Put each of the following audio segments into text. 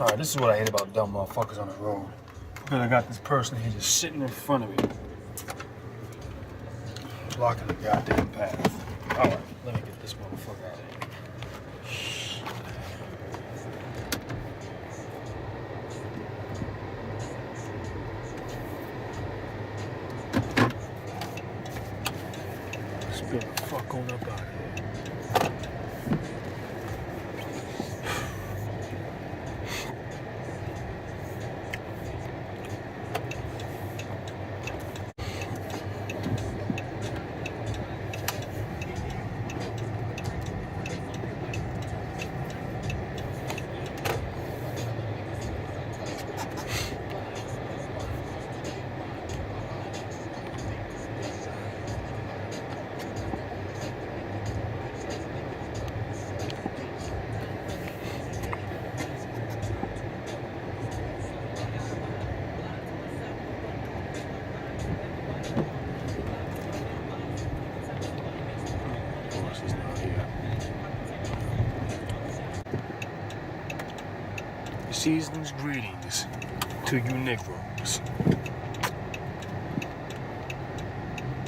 Alright, this is what I hate about dumb motherfuckers on the road. Because I got this person here just sitting in front of me. Blocking the goddamn path. Alright, let me get this motherfucker out of here. Let's get the fuck on up out of here. Season's greetings to you Negroes.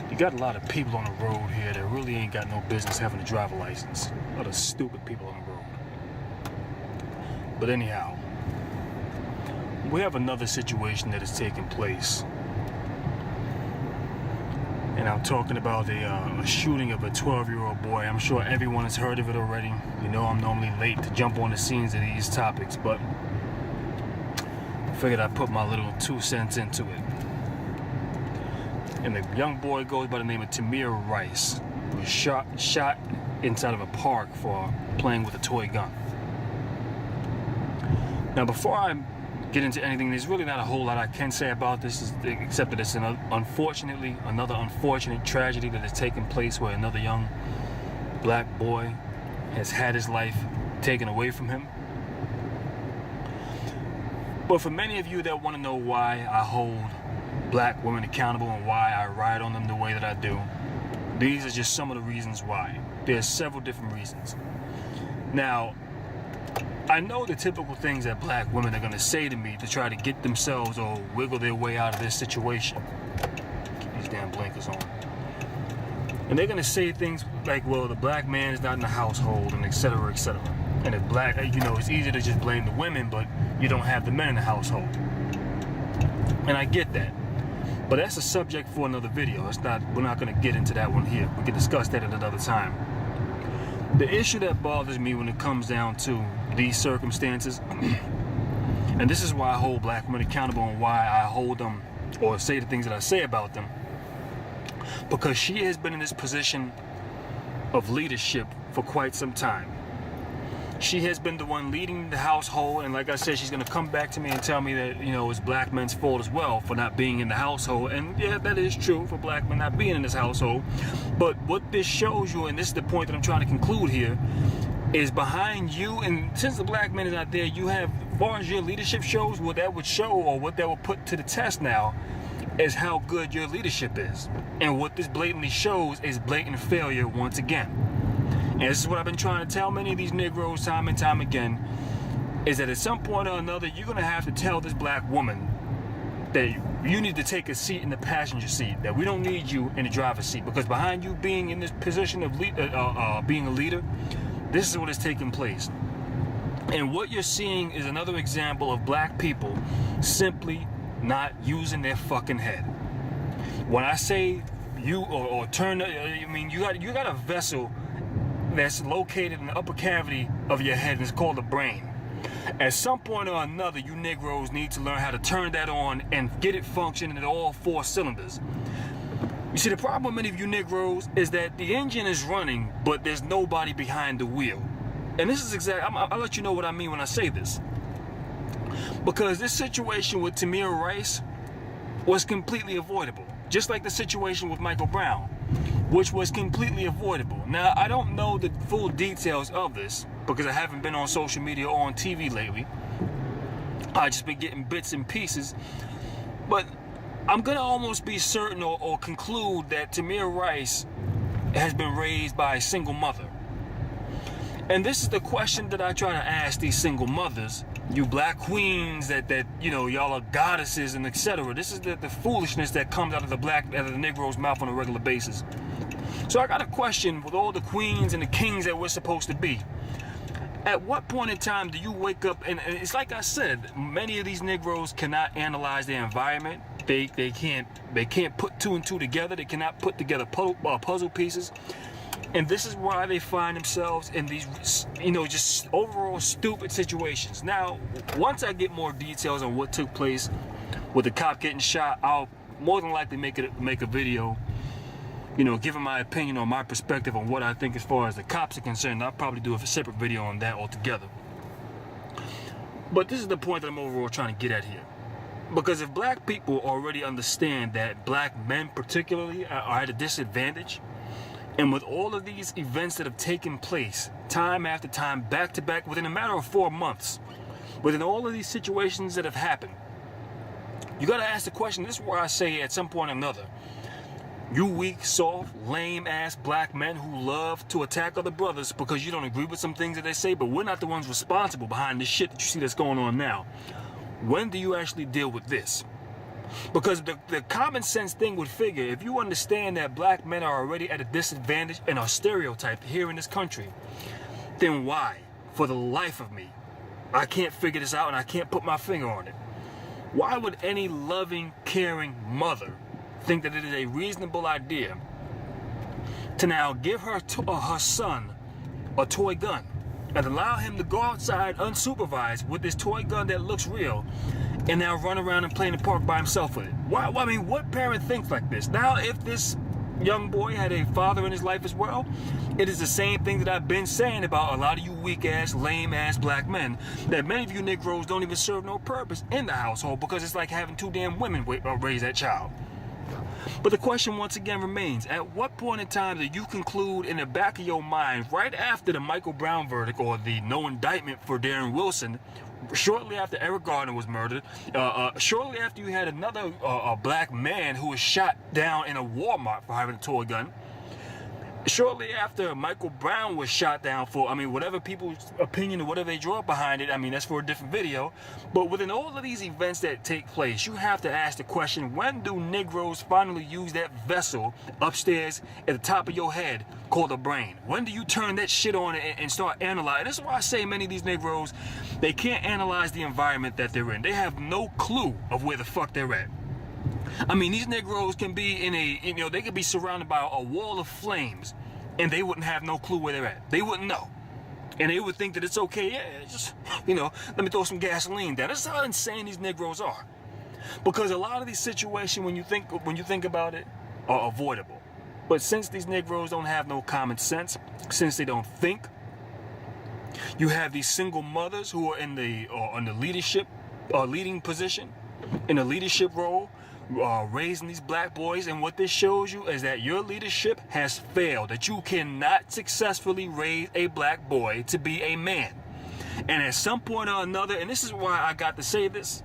You got a lot of people on the road here that really ain't got no business having a driver license. A lot of stupid people on the road. But anyhow, we have another situation that is taking place. And I'm talking about a shooting of a 12-year-old boy. I'm sure everyone has heard of it already. You know I'm normally late to jump on the scenes of these topics, but I figured I'd put my little 2 cents into it. And the young boy goes by the name of Tamir Rice. He was shot inside of a park for playing with a toy gun. Now, before I get into anything, there's really not a whole lot I can say about this, except that it's unfortunately another unfortunate tragedy that has taken place where another young black boy has had his life taken away from him. But for many of you that want to know why I hold black women accountable and why I ride on them the way that I do, these are just some of the reasons why. There's several different reasons. Now, I know the typical things that black women are going to say to me to try to get themselves or wiggle their way out of this situation. Keep these damn blinkers on. And they're going to say things like, well, the black man is not in the household, and et cetera, et cetera. And if black, it's easy to just blame the women, but you don't have the men in the household. And I get that. But that's a subject for another video. We're not going to get into that one here. We can discuss that at another time. The issue that bothers me when it comes down to these circumstances, and this is why I hold black women accountable and why I hold them or say the things that I say about them, because she has been in this position of leadership for quite some time. She has been the one leading the household, and like I said, she's going to come back to me and tell me that, it's black men's fault as well for not being in the household. And yeah, that is true for black men not being in this household. But what this shows you, and this is the point that I'm trying to conclude here, is behind you, and since the black man is not there, you have, as far as your leadership shows, what that would show or what that would put to the test now is how good your leadership is. And what this blatantly shows is blatant failure once again. And this is what I've been trying to tell many of these Negroes time and time again, is that at some point or another, you're going to have to tell this black woman that you need to take a seat in the passenger seat, that we don't need you in the driver's seat, because behind you being in this position of being a leader, this is what is taking place. And what you're seeing is another example of black people simply not using their fucking head. When I say you or turn, you got a vessel that's located in the upper cavity of your head, and it's called the brain. At some point or another, you Negroes need to learn how to turn that on and get it functioning at all 4 cylinders. You see, the problem with many of you Negroes is that the engine is running, but there's nobody behind the wheel. And this is I'll let you know what I mean when I say this. Because this situation with Tamir Rice was completely avoidable. Just like the situation with Michael Brown, which was completely avoidable. Now, I don't know the full details of this because I haven't been on social media or on TV lately. I've just been getting bits and pieces. But I'm going to almost be certain or conclude that Tamir Rice has been raised by a single mother. And this is the question that I try to ask these single mothers You black queens that you know, y'all are goddesses and etc. This is the foolishness that comes out of the Negro's mouth on a regular basis. So I got a question with all the queens and the kings that we're supposed to be. At what point in time do you wake up, and it's like I said, many of these Negroes cannot analyze their environment. They can't put two and two together. They cannot put together puzzle pieces. And this is why they find themselves in these, you know, just overall stupid situations. Now, once I get more details on what took place with the cop getting shot, I'll more than likely make a video, you know, giving my opinion on my perspective on what I think as far as the cops are concerned. I'll probably do a separate video on that altogether. But this is the point that I'm overall trying to get at here. Because if black people already understand that black men particularly are at a disadvantage, and with all of these events that have taken place, time after time, back to back, within a matter of 4 months, within all of these situations that have happened, you gotta ask the question, this is where I say at some point or another, you weak, soft, lame-ass black men who love to attack other brothers because you don't agree with some things that they say, but we're not the ones responsible behind this shit that you see that's going on now. When do you actually deal with this? Because the common sense thing would figure, if you understand that black men are already at a disadvantage and are stereotyped here in this country, then why, for the life of me, I can't figure this out and I can't put my finger on it. Why would any loving, caring mother think that it is a reasonable idea to now give her son a toy gun and allow him to go outside unsupervised with this toy gun that looks real and now run around and play in the park by himself with it? Why? I mean, what parent thinks like this? Now, if this young boy had a father in his life as well, it is the same thing that I've been saying about a lot of you weak-ass, lame-ass black men, that many of you Negroes don't even serve no purpose in the household because it's like having 2 damn women raise that child. But the question once again remains, at what point in time do you conclude in the back of your mind, right after the Michael Brown verdict or the no indictment for Darren Wilson, shortly after Eric Garner was murdered, shortly after you had another black man who was shot down in a Walmart for having a toy gun, shortly after Michael Brown was shot down for, I mean, whatever people's opinion or whatever they draw behind it, I mean, that's for a different video. But within all of these events that take place, you have to ask the question, when do Negroes finally use that vessel upstairs at the top of your head called a brain? When do you turn that shit on and start analyzing? This is why I say many of these Negroes, they can't analyze the environment that they're in. They have no clue of where the fuck they're at. I mean, these Negroes can be in a, you know, they could be surrounded by a wall of flames and they wouldn't have no clue where they're at. They wouldn't know. And they would think that it's okay, yeah, just, you know, let me throw some gasoline down. That's how insane these Negroes are. Because a lot of these situations, when you think about it, are avoidable. But since these Negroes don't have no common sense, since they don't think, you have these single mothers who are in the leadership, leading position, in a leadership role, raising these black boys, and what this shows you is that your leadership has failed, that you cannot successfully raise a black boy to be a man. And at some point or another, and this is why I got to say this,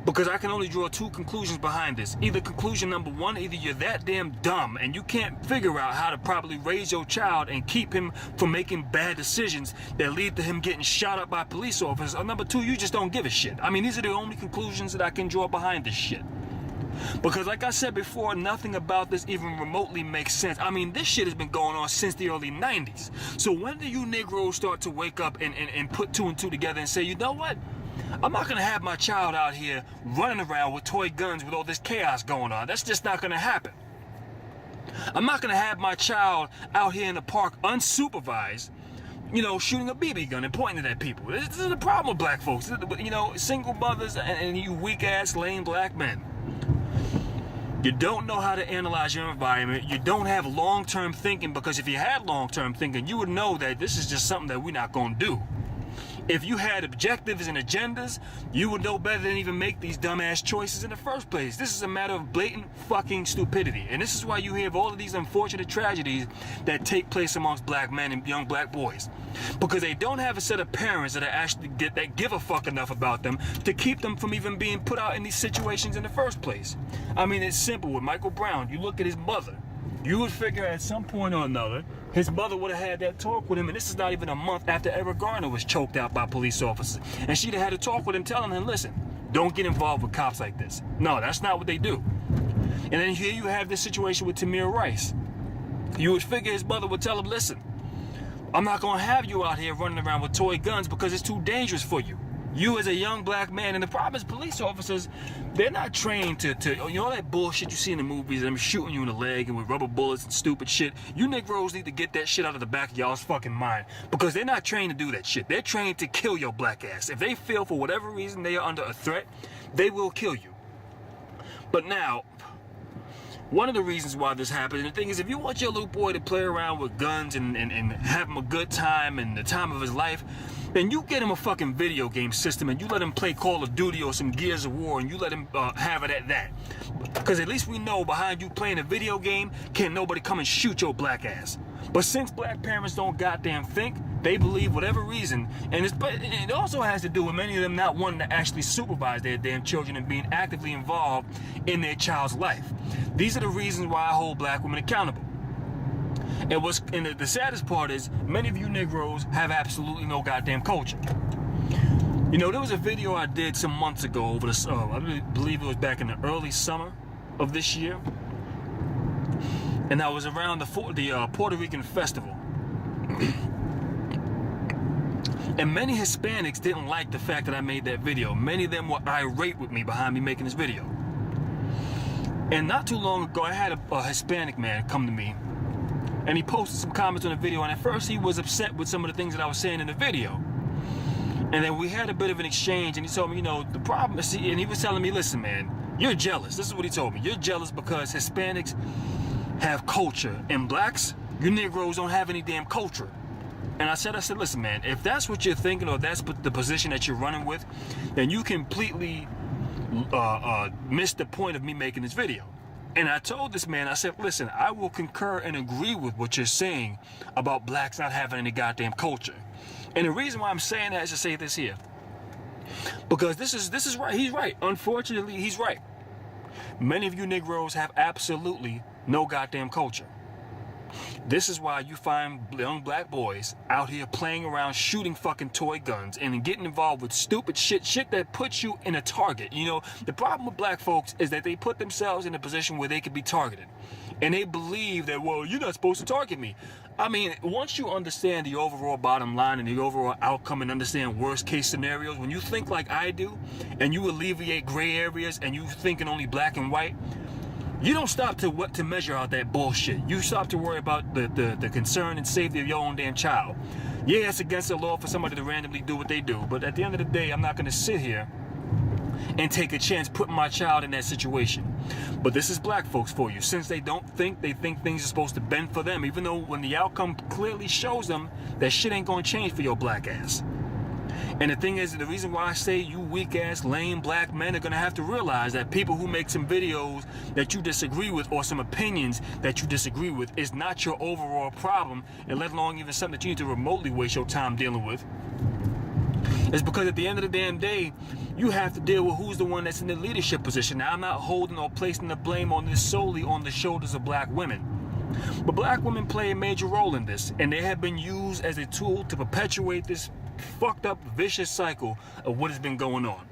because I can only draw 2 conclusions behind this. Either conclusion number 1, either you're that damn dumb and you can't figure out how to properly raise your child and keep him from making bad decisions that lead to him getting shot up by police officers, or number 2, you just don't give a shit. I mean, these are the only conclusions that I can draw behind this shit. Because like I said before, nothing about this even remotely makes sense. I mean, this shit has been going on since the early 90s. So when do you Negroes start to wake up and put 2 and 2 together and say, you know what? I'm not going to have my child out here running around with toy guns with all this chaos going on. That's just not going to happen. I'm not going to have my child out here in the park unsupervised, you know, shooting a BB gun and pointing it at people. This is the problem with black folks. You know, single mothers and you weak-ass, lame black men. You don't know how to analyze your environment. You don't have long-term thinking, because if you had long-term thinking, you would know that this is just something that we're not going to do. If you had objectives and agendas, you would know better than even make these dumbass choices in the first place. This is a matter of blatant fucking stupidity. And this is why you hear all of these unfortunate tragedies that take place amongst black men and young black boys. Because they don't have a set of parents that are actually that give a fuck enough about them to keep them from even being put out in these situations in the first place. I mean, it's simple with Michael Brown. You look at his mother. You would figure at some point or another, his mother would have had that talk with him, and this is not even a month after Eric Garner was choked out by police officers. And she'd have had a talk with him telling him, listen, don't get involved with cops like this. No, that's not what they do. And then here you have this situation with Tamir Rice. You would figure his mother would tell him, listen, I'm not going to have you out here running around with toy guns because it's too dangerous for you. You as a young black man, and the problem is police officers, they're not trained to you know that bullshit you see in the movies, them shooting you in the leg and with rubber bullets and stupid shit. You Negroes need to get that shit out of the back of y'all's fucking mind, because they're not trained to do that shit. They're trained to kill your black ass. If they feel for whatever reason they are under a threat, they will kill you. But now, one of the reasons why this happens, and the thing is, if you want your little boy to play around with guns and have him a good time and the time of his life, then you get him a fucking video game system and you let him play Call of Duty or some Gears of War and you let him have it at that. Because at least we know behind you playing a video game, can't nobody come and shoot your black ass. But since black parents don't goddamn think, they believe whatever reason, and it also has to do with many of them not wanting to actually supervise their damn children and being actively involved in their child's life. These are the reasons why I hold black women accountable. And the saddest part is, many of you Negroes have absolutely no goddamn culture. You know, there was a video I did some months ago over the I believe it was back in the early summer of this year, and I was around the Puerto Rican festival. And many Hispanics didn't like the fact that I made that video. Many of them were irate with me behind me making this video. And not too long ago, I had a Hispanic man come to me, and he posted some comments on the video, and at first he was upset with some of the things that I was saying in the video. And then we had a bit of an exchange, and he told me, you know, the problem is, and he was telling me, listen, man, you're jealous. This is what he told me. You're jealous because Hispanics have culture, and blacks, you Negroes don't have any damn culture. And I said, listen, man, if that's what you're thinking, or that's the position that you're running with, then you completely missed the point of me making this video. And I told this man, I said, listen, I will concur and agree with what you're saying about blacks not having any goddamn culture. And the reason why I'm saying that is to say this here. Because this is right. He's right. Unfortunately, he's right. Many of you Negroes have absolutely no goddamn culture. This is why you find young black boys out here playing around, shooting fucking toy guns and getting involved with stupid shit that puts you in a target. You know, the problem with black folks is that they put themselves in a position where they could be targeted. And they believe that, well, you're not supposed to target me. I mean, once you understand the overall bottom line and the overall outcome and understand worst case scenarios, when you think like I do and you alleviate gray areas and you think in only black and white, you don't stop to measure out that bullshit. You stop to worry about the concern and safety of your own damn child. Yeah, it's against the law for somebody to randomly do what they do, but at the end of the day, I'm not going to sit here and take a chance putting my child in that situation. But this is black folks for you. Since they don't think, they think things are supposed to bend for them, even though when the outcome clearly shows them that shit ain't going to change for your black ass. And the thing is, the reason why I say you weak-ass, lame black men are going to have to realize that people who make some videos that you disagree with or some opinions that you disagree with is not your overall problem, and let alone even something that you need to remotely waste your time dealing with. It's because at the end of the damn day, you have to deal with who's the one that's in the leadership position. Now, I'm not holding or placing the blame on this solely on the shoulders of black women. But black women play a major role in this, and they have been used as a tool to perpetuate this fucked up, vicious cycle of what has been going on.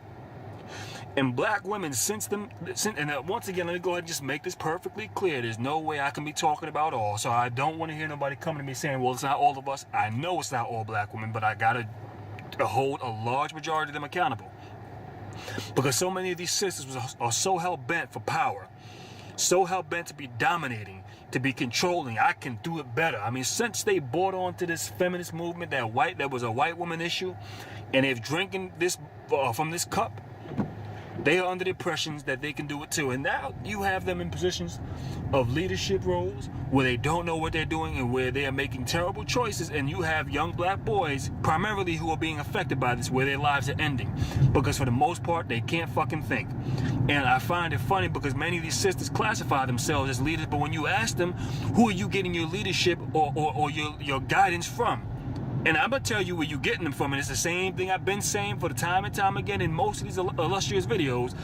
And black women, once again, let me go ahead and just make this perfectly clear. There's no way I can be talking about all, so I don't want to hear nobody coming to me saying, well, it's not all of us. I know it's not all black women, but I gotta hold a large majority of them accountable. Because so many of these sisters are so hell-bent for power, so hell-bent to be dominating, to be controlling. I can do it better. I mean, since they bought onto this feminist movement that was a white woman issue, and they've drinking this from this cup, they are under the impressions that they can do it too. And now you have them in positions of leadership roles where they don't know what they're doing and where they are making terrible choices. And you have young black boys primarily who are being affected by this, where their lives are ending. Because for the most part, they can't fucking think. And I find it funny because many of these sisters classify themselves as leaders, but when you ask them, who are you getting your leadership or your guidance from? And I'm going to tell you where you're getting them from, and it's the same thing I've been saying for the time and time again in most of these illustrious videos,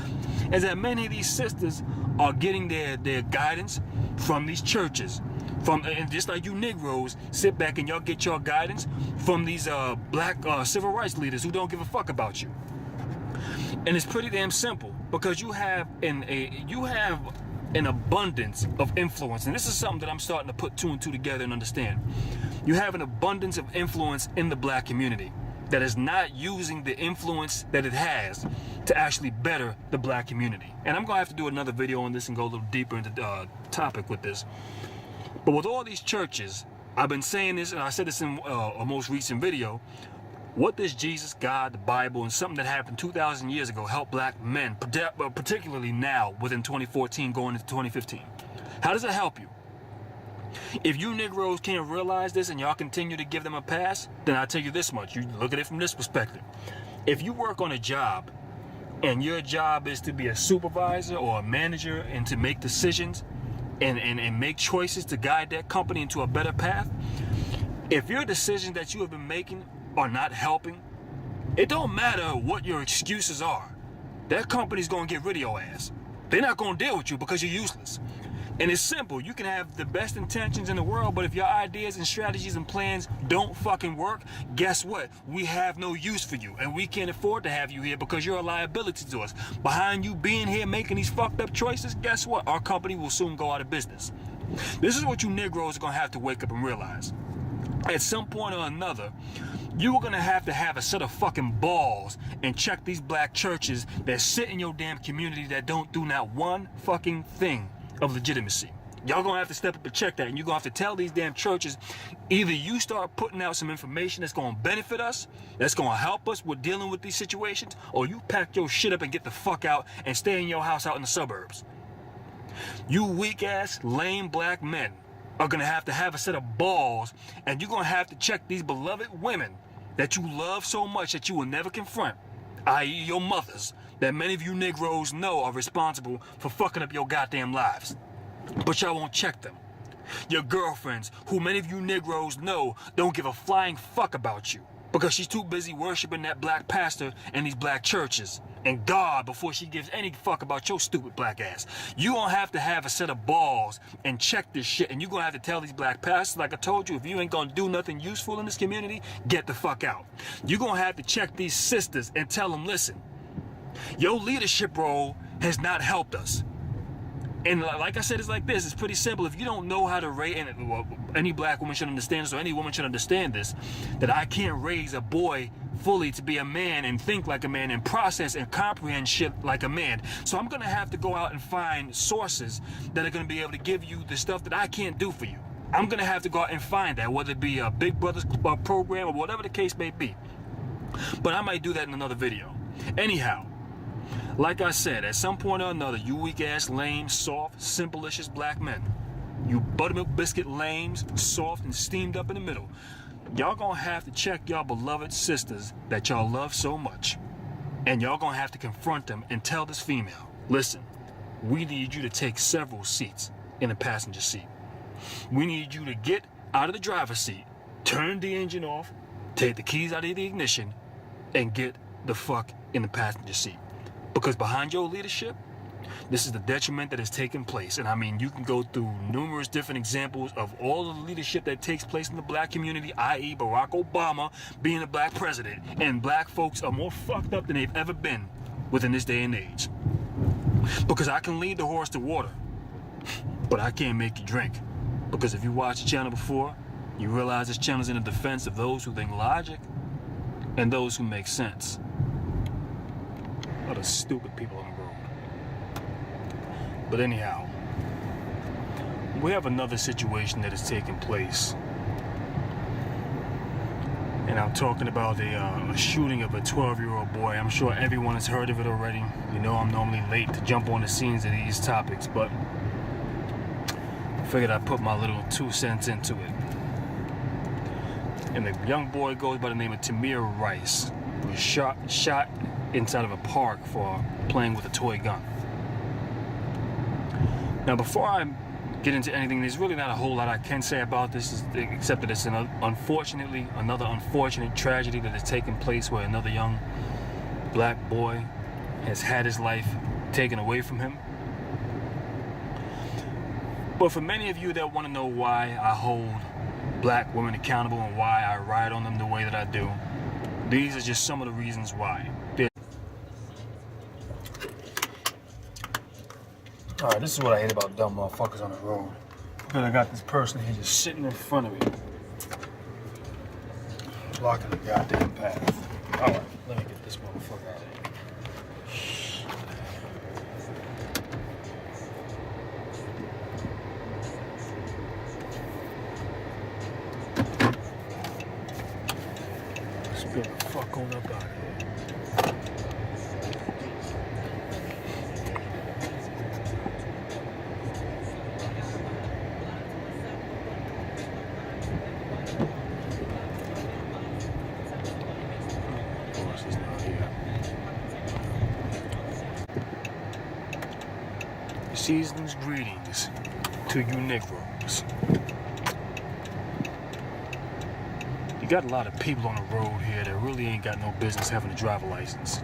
is that many of these sisters are getting their guidance from these churches. And just like you Negroes sit back and y'all get your guidance from these black civil rights leaders who don't give a fuck about you. And it's pretty damn simple, because you have an abundance of influence. And this is something that I'm starting to put two and two together and understand. You have an abundance of influence in the black community that is not using the influence that it has to actually better the black community. And I'm going to have to do another video on this and go a little deeper into the topic with this. But with all these churches, I've been saying this, and I said this in a most recent video, what does Jesus, God, the Bible, and something that happened 2,000 years ago help black men, particularly now within 2014 going into 2015? How does it help you? If you Negroes can't realize this and y'all continue to give them a pass, then I'll tell you this much. You look at it from this perspective. If you work on a job and your job is to be a supervisor or a manager and to make decisions and make choices to guide that company into a better path, if your decisions that you have been making are not helping, it don't matter what your excuses are. That company's gonna get rid of your ass. They're not gonna deal with you because you're useless. And it's simple. You can have the best intentions in the world, but if your ideas and strategies and plans don't fucking work, guess what? We have no use for you, and we can't afford to have you here because you're a liability to us. Behind you being here making these fucked up choices, guess what? Our company will soon go out of business. This is what you Negroes are gonna have to wake up and realize. At some point or another, you are gonna have a set of fucking balls and check these black churches that sit in your damn community that don't do not one fucking thing of legitimacy. Y'all gonna have to step up and check that, and you're gonna have to tell these damn churches, either you start putting out some information that's gonna benefit us, that's gonna help us with dealing with these situations, or you pack your shit up and get the fuck out and stay in your house out in the suburbs. You weak ass, lame black men are gonna have a set of balls, and you're gonna have to check these beloved women that you love so much that you will never confront, i.e. your mothers, that many of you Negroes know are responsible for fucking up your goddamn lives. But y'all won't check them. Your girlfriends, who many of you Negroes know don't give a flying fuck about you because she's too busy worshiping that black pastor and these black churches and God before she gives any fuck about your stupid black ass. You gonna have to have a set of balls and check this shit, and you gonna have to tell these black pastors, like I told you, if you ain't gonna do nothing useful in this community, get the fuck out. You gonna have to check these sisters and tell them, listen, your leadership role has not helped us. And like I said, it's like this. It's pretty simple. If you don't know how to raise, and any black woman should understand this, or any woman should understand this, that I can't raise a boy fully to be a man and think like a man and process and comprehend shit like a man. So I'm going to have to go out and find sources that are going to be able to give you the stuff that I can't do for you. I'm going to have to go out and find that, whether it be a Big Brother's program or whatever the case may be. But I might do that in another video. Anyhow, like I said, at some point or another, you weak ass, lame, soft, simplicious black men, you buttermilk biscuit lames, soft and steamed up in the middle, y'all gonna have to check y'all beloved sisters that y'all love so much. And y'all gonna have to confront them and tell this female, listen, we need you to take several seats in the passenger seat. We need you to get out of the driver's seat, turn the engine off, take the keys out of the ignition, and get the fuck in the passenger seat. Because behind your leadership, this is the detriment that has taken place. And I mean, you can go through numerous different examples of all of the leadership that takes place in the black community, i.e. Barack Obama being a black president. And black folks are more fucked up than they've ever been within this day and age. Because I can lead the horse to water, but I can't make you drink. Because if you watched the channel before, you realize this channel is in the defense of those who think logic and those who make sense. A lot of stupid people on the road. But anyhow, we have another situation that is taking place. And I'm talking about a shooting of a 12-year-old boy. I'm sure everyone has heard of it already. You know I'm normally late to jump on the scenes of these topics, but I figured I'd put my little 2 cents into it. And the young boy goes by the name of Tamir Rice. He was shot inside of a park for playing with a toy gun. Now, before I get into anything, there's really not a whole lot I can say about this, except that it's unfortunately another unfortunate tragedy that has taken place where another young black boy has had his life taken away from him. But for many of you that want to know why I hold black women accountable and why I ride on them the way that I do, these are just some of the reasons why. Alright, this is what I hate about dumb motherfuckers on the road. Because I got this person here just sitting in front of me, blocking the goddamn path. Alright, let me get this motherfucker out of here. Let's get the fuck on up out of here. Season's greetings to you Negroes. You got a lot of people on the road here that really ain't got no business having a driver license.